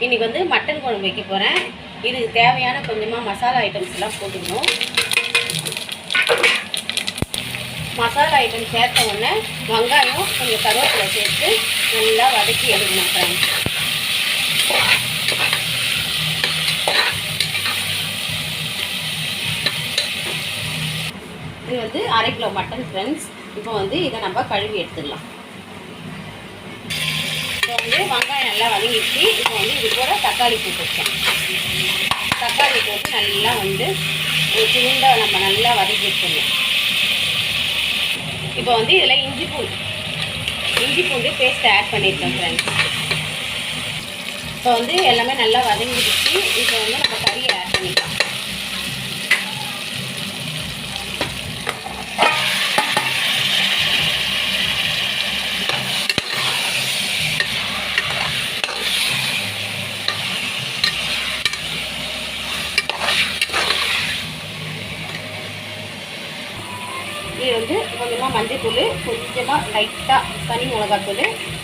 இன்றைக்கி வந்து மட்டன் குழம்பு வைக்க போகிறேன். இதுக்கு தேவையான கொஞ்சமாக மசாலா ஐட்டம்ஸ் எல்லாம் போட்டுக்கணும். மசாலா ஐட்டம் சேர்த்த உடனே வெங்காயம் கொஞ்சம் கருவேப்பிலை சேர்த்து நல்லா வதக்கி எடுக்கணும் ஃப்ரெண்ட்ஸ். இது வந்து 1/2 கிலோ மட்டன் ஃப்ரெண்ட்ஸ். இப்போ வந்து இதை நம்ம கழுவி எடுத்துடலாம். இப்போ வந்து வெங்காயம் நல்லா வதங்கிடுச்சு. இப்போ வந்து இது கூட தக்காளி போட்டுருக்கேன். தக்காளி போட்டு நல்லா வந்து சின்னதாக நம்ம நல்லா வதக்கி எடுத்துடலாம். இப்போ வந்து இதில் இஞ்சி பூண்டு பேஸ்ட் ஆட் பண்ணியிருக்கேன் ஃப்ரெண்ட்ஸ். இப்போ வந்து எல்லாமே நல்லா வதங்கிடுச்சு. இப்போ வந்து நம்ம கறியை ஆட் பண்ணிக்கலாம். இது வந்து கொஞ்சமாக மஞ்சள்தூள், கொஞ்சமாக லைட்டாக தனி மிளகாத்தூள்,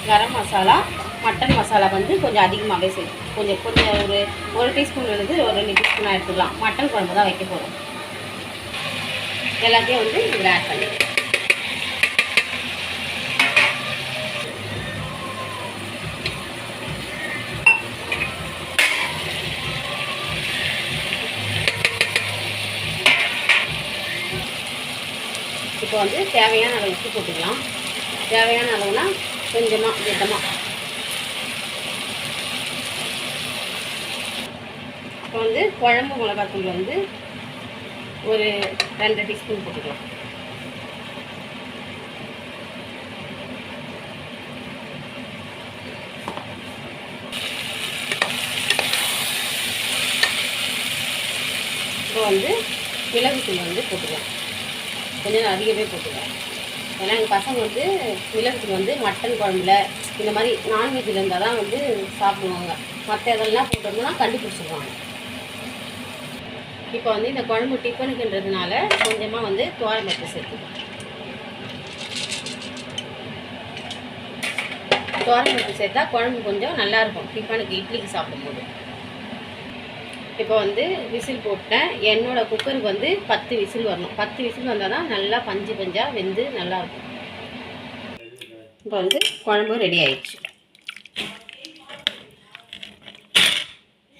கரம் மசாலா, மட்டன் மசாலா வந்து கொஞ்சம் அதிகமாகவே சேர்த்து கொஞ்சம் ஒரு டீஸ்பூன் வந்து ஒரு 2 டீஸ்பூனாக எடுத்துக்கலாம். மட்டன் குழம்பு தான் வைக்க போகிறோம். எல்லாத்தையும் வந்து இதில் ஆட் பண்ணிடுறேன். இப்போ வந்து தேவையான அளவு உப்பு போட்டுக்கலாம். தேவையான அளவுனா கொஞ்சமாக விதமாக. இப்போ வந்து குழம்பு மிளகாத்தூள் வந்து ஒரு 2 டீஸ்பூன் போட்டுக்கலாம். இப்போ வந்து மிளகுத்தூள் வந்து போட்டுக்கலாம். கொஞ்சம் அதிகமே போட்டுக்கலாம். ஏன்னா எங்கள் பசங்க வந்து மிளகுத்தூள் வந்து மட்டன் குழம்புல இந்த மாதிரி நான்வெஜ்ஜில் இருந்தால் தான் வந்து சாப்பிடுவாங்க. மற்ற இதெல்லாம் போட்டோம்னா கண்டுபிடிச்சிடுவாங்க. இப்போ வந்து இந்த குழம்பு டிஃபனுக்குன்றதுனால கொஞ்சமாக வந்து துவரம்பருப்பு சேர்த்துக்கலாம். துவரம்பருப்பு சேர்த்தா குழம்பு கொஞ்சம் நல்லாயிருக்கும் டிஃபனுக்கு, இட்லிக்கு சாப்பிடும்போது. இப்போ வந்து விசில் போட்டேன். என்னோடய குக்கருக்கு வந்து 10 விசில் வரணும். 10 விசில் வந்தால் தான் நல்லா பஞ்சாக வெந்து நல்லாயிருக்கும். இப்போ வந்து குழம்பு ரெடி ஆயிடுச்சு.